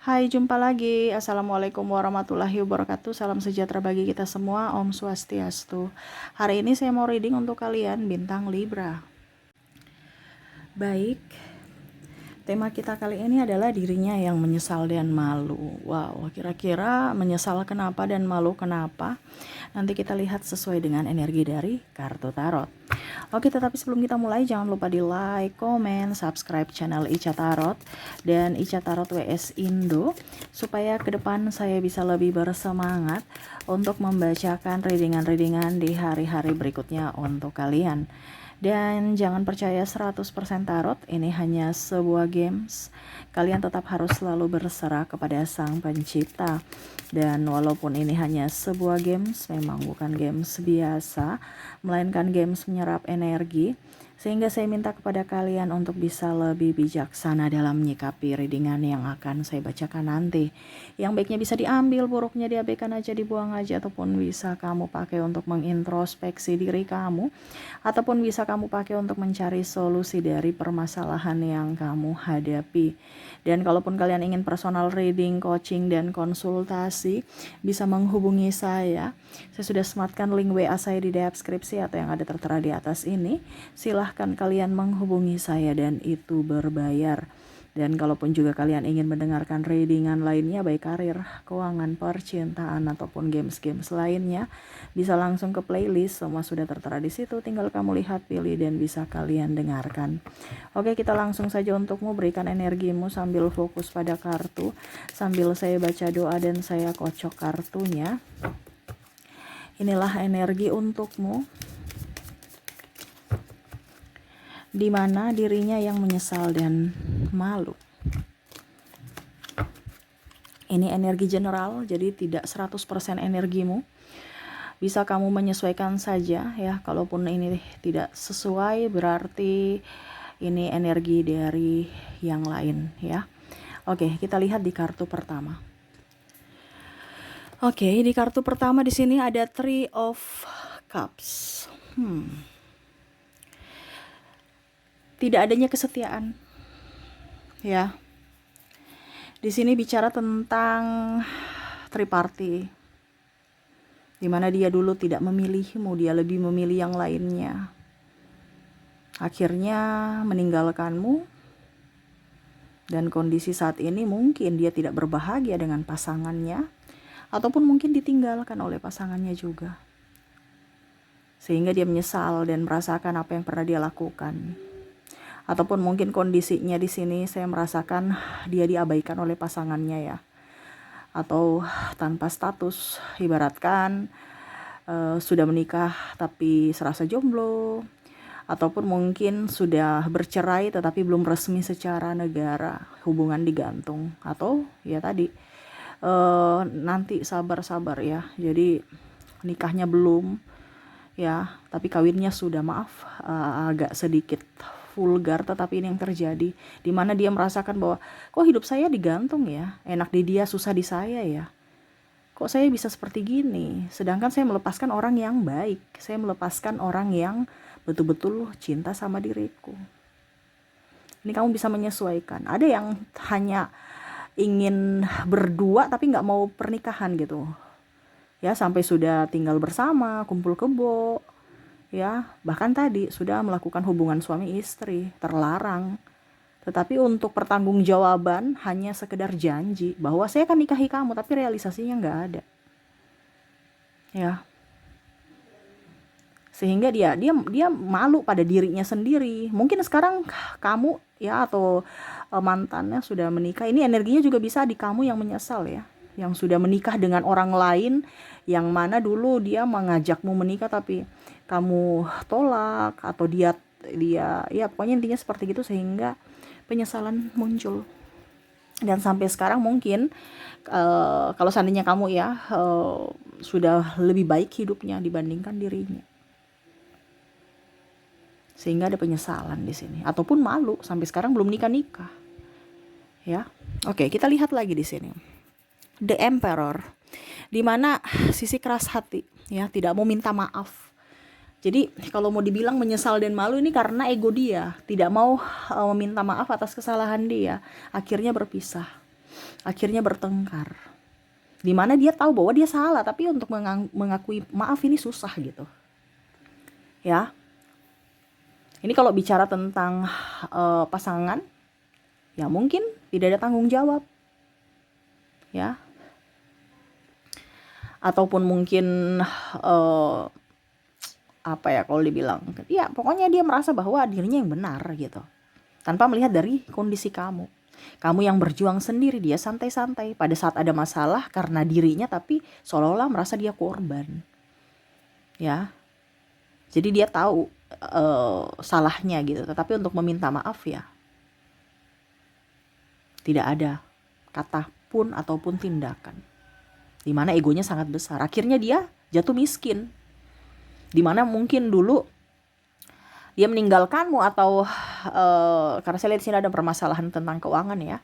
Hai, jumpa lagi. Assalamualaikum warahmatullahi wabarakatuh. Salam sejahtera bagi kita semua. Om Swastiastu. Hari ini saya mau reading untuk kalian bintang Libra. Baik, tema kita kali ini adalah dirinya yang menyesal dan malu. Wow, kira-kira menyesal kenapa dan malu kenapa? Nanti kita lihat sesuai dengan energi dari kartu tarot. Oke, tetapi sebelum kita mulai jangan lupa di like, komen, subscribe channel Ica Tarot dan Ica Tarot WS Indo supaya ke depan saya bisa lebih bersemangat untuk membacakan readingan-readingan di hari-hari berikutnya untuk kalian. Dan jangan percaya 100% tarot, ini hanya sebuah games. Kalian tetap harus selalu berserah kepada Sang Pencipta. Dan walaupun ini hanya sebuah games, memang bukan games biasa, melainkan games menyerap energi. Sehingga saya minta kepada kalian untuk bisa lebih bijaksana dalam menyikapi readingan yang akan saya bacakan nanti. Yang baiknya bisa diambil, buruknya diabaikan aja, dibuang aja, ataupun bisa kamu pakai untuk mengintrospeksi diri kamu, ataupun bisa kamu pakai untuk mencari solusi dari permasalahan yang kamu hadapi. Dan kalaupun kalian ingin personal reading, coaching, dan konsultasi, bisa menghubungi saya. Saya sudah sematkan link WA saya di deskripsi atau yang ada tertera di atas ini. Silahkan kalian menghubungi saya dan itu berbayar. Dan kalaupun juga kalian ingin mendengarkan readingan lainnya, baik karir, keuangan, percintaan, ataupun games-games lainnya, bisa langsung ke playlist, semua sudah tertera di situ, tinggal kamu lihat, pilih, dan bisa kalian dengarkan. Oke, kita langsung saja untukmu, berikan energimu sambil fokus pada kartu, sambil saya baca doa dan saya kocok kartunya. Inilah energi untukmu, di mana dirinya yang menyesal dan malu. Ini energi general, jadi tidak 100% energimu. Bisa kamu menyesuaikan saja ya. Kalaupun ini tidak sesuai, berarti ini energi dari yang lain ya. Oke, kita lihat di kartu pertama. Oke, di kartu pertama di sini ada Three of Cups. Tidak adanya kesetiaan. Ya. Di sini bicara tentang triparty. Di mana dia dulu tidak memilihmu, dia lebih memilih yang lainnya. Akhirnya meninggalkanmu. Dan kondisi saat ini mungkin dia tidak berbahagia dengan pasangannya, ataupun mungkin ditinggalkan oleh pasangannya juga. Sehingga dia menyesal dan merasakan apa yang pernah dia lakukan. Ataupun mungkin kondisinya di sini saya merasakan dia diabaikan oleh pasangannya ya. Atau tanpa status, ibaratkan sudah menikah tapi serasa jomblo. Ataupun mungkin sudah bercerai tetapi belum resmi secara negara, hubungan digantung. Atau ya tadi nanti sabar-sabar ya, jadi nikahnya belum ya, tapi kawinnya sudah, maaf agak sedikit vulgar, tetapi ini yang terjadi, dimana dia merasakan bahwa kok hidup saya digantung ya, enak di dia susah di saya ya, kok saya bisa seperti gini, sedangkan saya melepaskan orang yang baik, saya melepaskan orang yang betul-betul cinta sama diriku. Ini kamu bisa menyesuaikan. Ada yang hanya ingin berdua tapi nggak mau pernikahan gitu ya, sampai sudah tinggal bersama, kumpul kebo ya, bahkan tadi sudah melakukan hubungan suami istri, terlarang. Tetapi untuk pertanggungjawaban hanya sekedar janji bahwa saya akan nikahi kamu, tapi realisasinya nggak ada ya. Sehingga dia malu pada dirinya sendiri. Mungkin sekarang kamu ya, atau mantannya sudah menikah, ini energinya juga bisa di kamu yang menyesal ya, yang sudah menikah dengan orang lain, yang mana dulu dia mengajakmu menikah tapi kamu tolak, atau dia ya pokoknya intinya seperti gitu, sehingga penyesalan muncul. Dan sampai sekarang mungkin kalau seandainya kamu ya sudah lebih baik hidupnya dibandingkan dirinya, sehingga ada penyesalan di sini, ataupun malu sampai sekarang belum nikah ya. Oke, kita lihat lagi di sini The Emperor, di mana sisi keras hati ya, tidak mau minta maaf. Jadi kalau mau dibilang menyesal dan malu, ini karena ego dia, tidak mau meminta maaf atas kesalahan dia, akhirnya berpisah. akhirnya bertengkar. Dimana dia tahu bahwa dia salah, tapi untuk mengakui maaf ini susah gitu. Ya, ini kalau bicara tentang pasangan, ya mungkin tidak ada tanggung jawab, ya, ataupun mungkin apa ya kalau dibilang, ya pokoknya dia merasa bahwa dirinya yang benar gitu, tanpa melihat dari kondisi kamu. Kamu yang berjuang sendiri, dia santai-santai. Pada saat ada masalah karena dirinya, tapi seolah-olah merasa dia korban. Ya, jadi dia tahu salahnya gitu. Tetapi untuk meminta maaf ya, tidak ada kata pun ataupun tindakan. Dimana egonya sangat besar. Akhirnya dia jatuh miskin. Dimana mungkin dulu dia meninggalkanmu atau karena saya lihat di sini ada permasalahan tentang keuangan ya,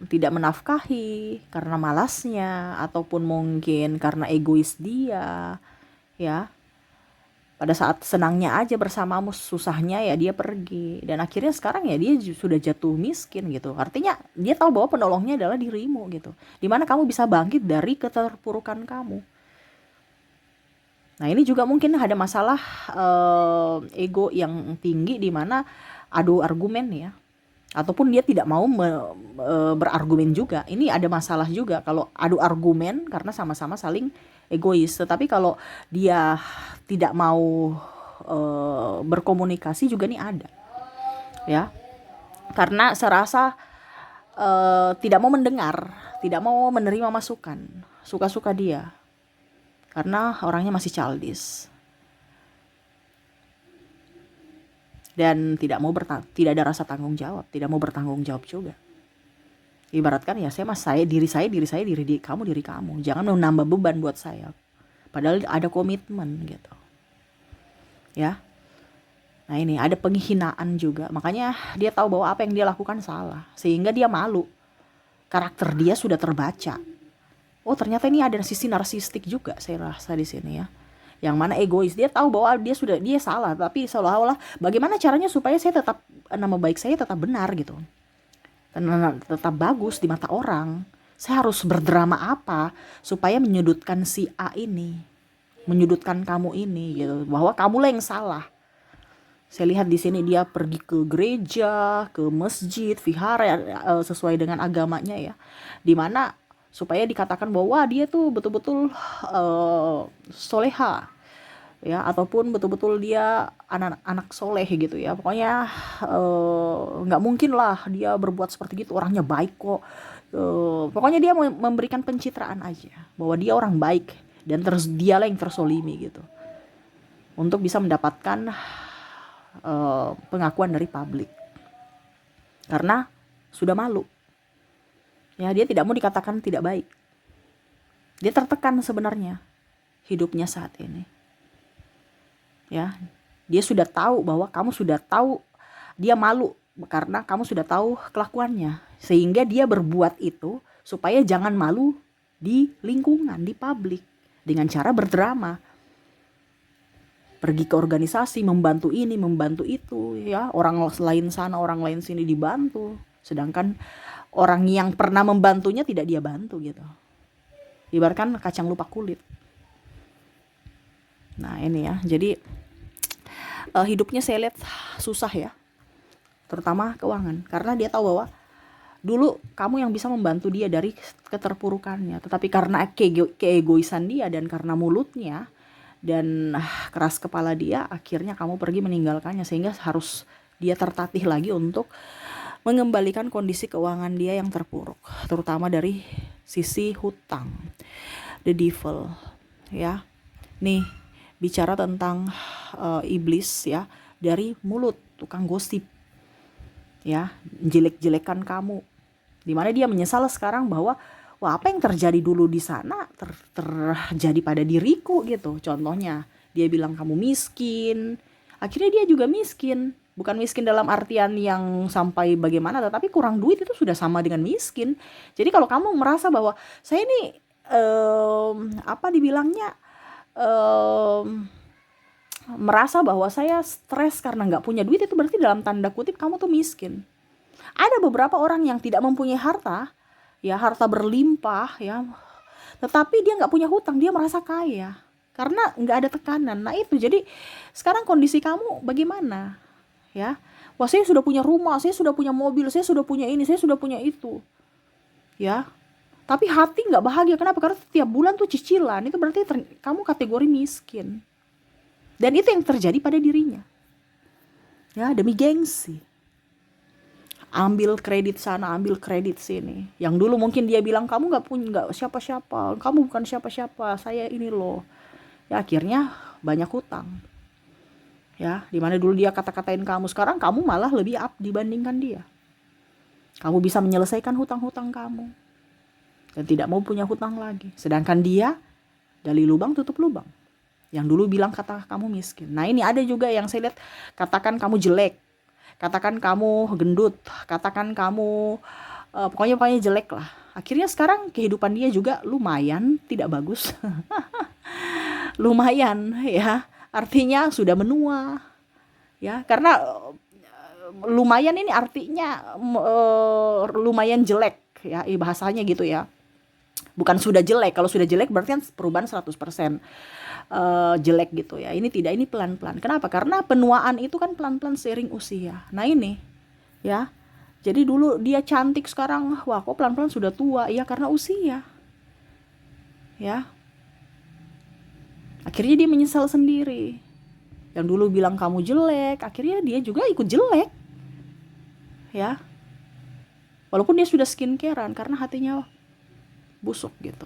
tidak menafkahi karena malasnya ataupun mungkin karena egois dia, ya. Pada saat senangnya aja bersamamu, susahnya ya dia pergi, dan akhirnya sekarang ya dia sudah jatuh miskin gitu. Artinya dia tahu bahwa penolongnya adalah dirimu gitu. Dimana kamu bisa bangkit dari keterpurukan kamu. Nah ini juga mungkin ada masalah ego yang tinggi, dimana adu argumen ya, ataupun dia tidak mau berargumen juga. Ini ada masalah juga kalau adu argumen karena sama-sama saling egois. Tetapi kalau dia tidak mau berkomunikasi juga nih ada, ya, karena serasa tidak mau mendengar, tidak mau menerima masukan, suka-suka dia, karena orangnya masih childish dan tidak ada rasa tanggung jawab, tidak mau bertanggung jawab juga. Ibaratkan ya, diri kamu, jangan menambah beban buat saya, padahal ada komitmen gitu ya. Nah ini ada penghinaan juga, makanya dia tahu bahwa apa yang dia lakukan salah, sehingga dia malu. Karakter dia sudah terbaca. Oh ternyata ini ada sisi narsistik juga saya rasa di sini ya, yang mana egois. Dia tahu bahwa dia salah, tapi seolah-olah bagaimana caranya supaya nama baik saya tetap benar gitu, tetap bagus di mata orang. Saya harus berdrama apa supaya menyudutkan si A ini, menyudutkan kamu ini gitu, bahwa kamulah yang salah. Saya lihat di sini dia pergi ke gereja, ke masjid, vihara sesuai dengan agamanya ya, dimana supaya dikatakan bahwa dia tuh betul-betul soleha ya, ataupun betul-betul dia anak soleh gitu ya. Pokoknya nggak mungkin lah dia berbuat seperti gitu, orangnya baik kok. Pokoknya dia memberikan pencitraan aja bahwa dia orang baik, dan dialah yang tersolimi gitu, untuk bisa mendapatkan pengakuan dari publik, karena sudah malu ya. Dia tidak mau dikatakan tidak baik, dia tertekan sebenarnya hidupnya saat ini ya. Dia sudah tahu bahwa kamu sudah tahu, dia malu karena kamu sudah tahu kelakuannya, sehingga dia berbuat itu supaya jangan malu di lingkungan, di publik, dengan cara berdrama, pergi ke organisasi, membantu ini, membantu itu ya, orang lain sana, orang lain sini dibantu, sedangkan orang yang pernah membantunya tidak dia bantu gitu. Ibaratkan kacang lupa kulit. Nah ini ya, jadi hidupnya saya lihat susah ya, terutama keuangan, karena dia tahu bahwa dulu kamu yang bisa membantu dia dari keterpurukannya, tetapi karena keegoisan dia dan karena mulutnya dan keras kepala dia, akhirnya kamu pergi meninggalkannya, sehingga harus dia tertatih lagi untuk mengembalikan kondisi keuangan dia yang terpuruk, terutama dari sisi hutang. The devil ya. Nih bicara tentang iblis ya, dari mulut, tukang gosip ya, jelek-jelekan kamu, dimana dia menyesal sekarang bahwa wah, apa yang terjadi dulu di sana terjadi pada diriku gitu. Contohnya dia bilang kamu miskin, akhirnya dia juga miskin. Bukan miskin dalam artian yang sampai bagaimana, tetapi kurang duit itu sudah sama dengan miskin. Jadi kalau kamu merasa bahwa saya ini apa dibilangnya, merasa bahwa saya stres karena nggak punya duit, itu berarti dalam tanda kutip kamu tuh miskin. Ada beberapa orang yang tidak mempunyai harta, ya harta berlimpah, ya, tetapi dia nggak punya hutang, dia merasa kaya karena nggak ada tekanan. Nah itu, jadi sekarang kondisi kamu bagaimana, ya? Wah, saya sudah punya rumah, saya sudah punya mobil, saya sudah punya ini, saya sudah punya itu, ya. Tapi hati nggak bahagia. Kenapa? Karena setiap bulan tuh cicilan. Itu berarti kamu kategori miskin. Dan itu yang terjadi pada dirinya. Ya, demi gengsi. Ambil kredit sana, ambil kredit sini. Yang dulu mungkin dia bilang, kamu nggak siapa-siapa, kamu bukan siapa-siapa, saya ini loh. Ya, akhirnya banyak hutang. Ya, dimana dulu dia kata-katain kamu, sekarang kamu malah lebih up dibandingkan dia. Kamu bisa menyelesaikan hutang-hutang kamu dan tidak mau punya hutang lagi. Sedangkan dia gali lubang tutup lubang. Yang dulu bilang kata kamu miskin. Nah ini ada juga yang saya lihat, katakan kamu jelek, katakan kamu gendut, katakan kamu pokoknya jelek lah. Akhirnya sekarang kehidupan dia juga lumayan tidak bagus. Lumayan, ya. Artinya sudah menua. Ya, karena lumayan ini artinya lumayan jelek, ya, bahasanya gitu ya. Bukan sudah jelek. Kalau sudah jelek berarti kan perubahan 100% jelek gitu ya. Ini tidak, ini pelan-pelan. Kenapa? Karena penuaan itu kan pelan-pelan seiring usia. Nah ini, ya. Jadi dulu dia cantik, sekarang wah kok pelan-pelan sudah tua. Ya karena usia. Ya. Akhirnya dia menyesal sendiri. Yang dulu bilang kamu jelek, akhirnya dia juga ikut jelek. Ya. Walaupun dia sudah skincarean karena hatinya busuk gitu.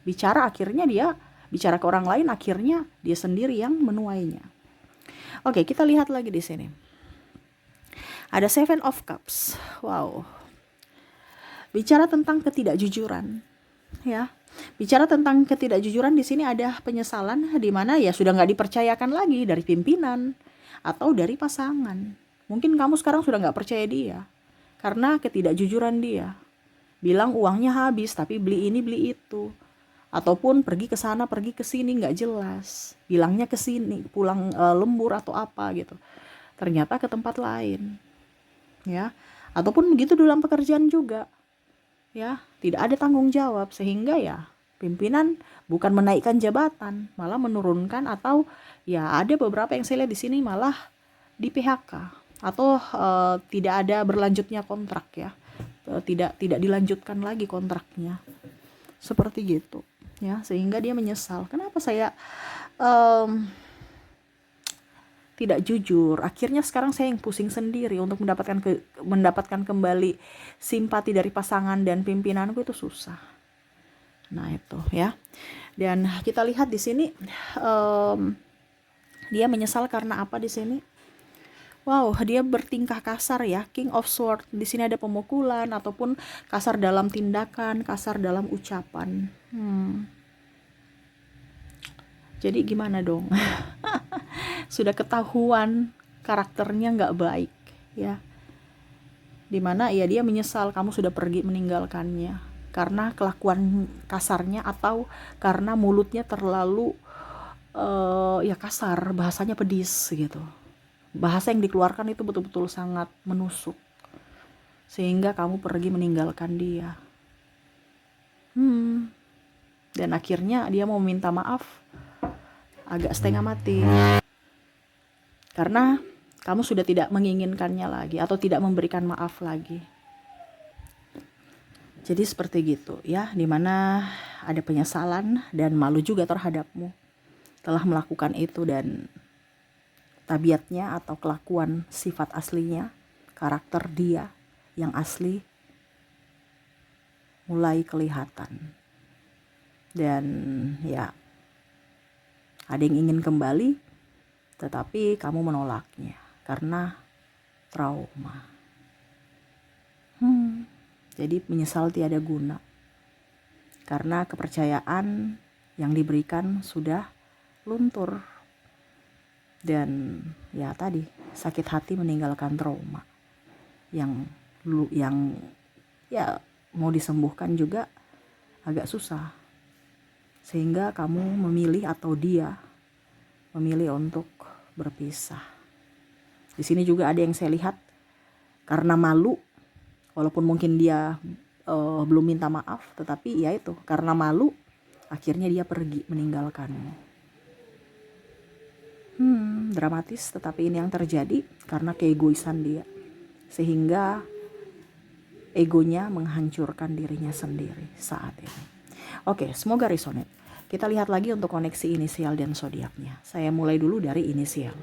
Bicara ke orang lain, akhirnya dia sendiri yang menuainya. Oke, kita lihat lagi di sini. Ada Seven of Cups. Wow. Bicara tentang ketidakjujuran, ya. Bicara tentang ketidakjujuran, di sini ada penyesalan di mana ya sudah nggak dipercayakan lagi dari pimpinan atau dari pasangan. Mungkin kamu sekarang sudah nggak percaya dia karena ketidakjujuran dia. Bilang uangnya habis tapi beli ini beli itu, ataupun pergi ke sana pergi ke sini nggak jelas, bilangnya ke sini pulang lembur atau apa gitu, ternyata ke tempat lain, ya. Ataupun begitu dalam pekerjaan juga, ya, tidak ada tanggung jawab sehingga ya pimpinan bukan menaikkan jabatan malah menurunkan, atau ya ada beberapa yang saya lihat di sini malah di PHK atau tidak ada berlanjutnya kontrak, ya. Tidak dilanjutkan lagi kontraknya, seperti gitu, ya. Sehingga dia menyesal, kenapa saya tidak jujur, akhirnya sekarang saya yang pusing sendiri untuk mendapatkan kembali simpati dari pasangan dan pimpinanku, itu susah. Nah itu, ya. Dan kita lihat di sini dia menyesal karena apa di sini? Wow, dia bertingkah kasar, ya. King of Sword. Di sini ada pemukulan ataupun kasar dalam tindakan, kasar dalam ucapan. Jadi gimana dong? Sudah ketahuan karakternya nggak baik, ya. Dimana ya dia menyesal kamu sudah pergi meninggalkannya karena kelakuan kasarnya atau karena mulutnya terlalu ya kasar, bahasanya pedis gitu. Bahasa yang dikeluarkan itu betul-betul sangat menusuk sehingga kamu pergi meninggalkan dia. Dan akhirnya dia mau minta maaf agak setengah mati karena kamu sudah tidak menginginkannya lagi atau tidak memberikan maaf lagi. Jadi seperti gitu, ya, dimana ada penyesalan dan malu juga terhadapmu telah melakukan itu, dan tabiatnya atau kelakuan sifat aslinya, karakter dia yang asli mulai kelihatan. Dan ya ada yang ingin kembali tetapi kamu menolaknya karena trauma. Jadi menyesal tiada guna karena kepercayaan yang diberikan sudah luntur. Dan ya tadi, sakit hati meninggalkan trauma yang ya mau disembuhkan juga agak susah, sehingga kamu memilih atau dia memilih untuk berpisah. Di sini juga ada yang saya lihat karena malu Walaupun mungkin dia belum minta maaf, tetapi ya itu, karena malu, akhirnya dia pergi meninggalkanmu. Dramatis, tetapi ini yang terjadi karena keegoisan dia. Sehingga egonya menghancurkan dirinya sendiri saat ini. Oke, semoga resonate. Kita lihat lagi untuk koneksi inisial dan zodiaknya. Saya mulai dulu dari inisial.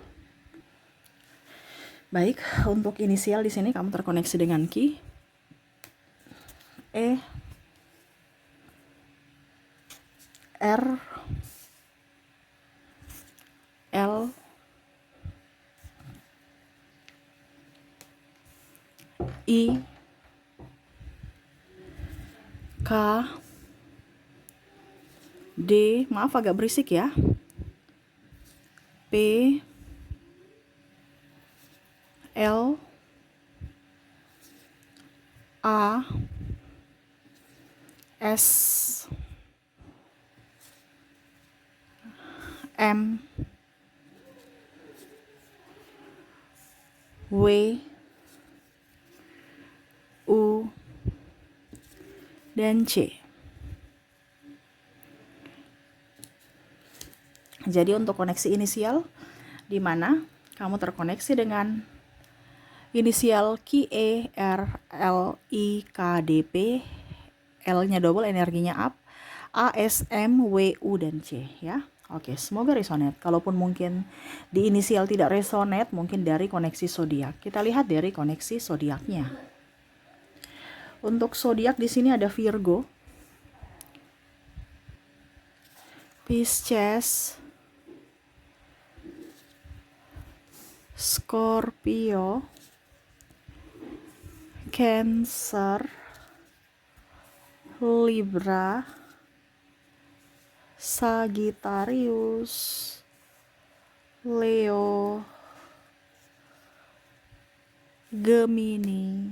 Baik, untuk inisial di sini kamu terkoneksi dengan Ki, E, R, L, I, K, D, maaf agak berisik ya, P, L, A, S, M, W, U, dan C. Jadi untuk koneksi inisial, di mana kamu terkoneksi dengan inisial Ki, E, R, L, I, K, D, P, L-nya double, energinya up, A, S, M, W, U, dan C ya. Oke, semoga resonate. Kalaupun mungkin di inisial tidak resonate, mungkin dari koneksi zodiak. Kita lihat dari koneksi zodiaknya. Untuk zodiak di sini ada Virgo, Pisces, Scorpio, Cancer, Libra, Sagittarius, Leo, Gemini,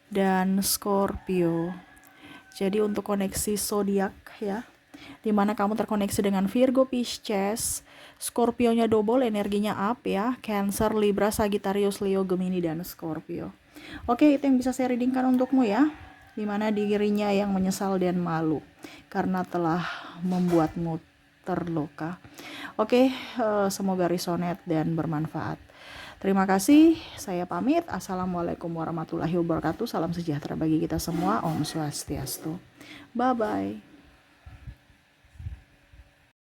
dan Scorpio. Jadi untuk koneksi zodiak ya, dimana kamu terkoneksi dengan Virgo, Pisces, Scorpio-nya double, energinya up ya, Cancer, Libra, Sagittarius, Leo, Gemini, dan Scorpio. Oke, itu yang bisa saya readingkan untukmu ya, dimana dirinya yang menyesal dan malu karena telah membuatmu terluka. Oke, semoga resonate dan bermanfaat. Terima kasih, saya pamit. Assalamualaikum warahmatullahi wabarakatuh. Salam sejahtera bagi kita semua. Om Swastiastu. Bye-bye.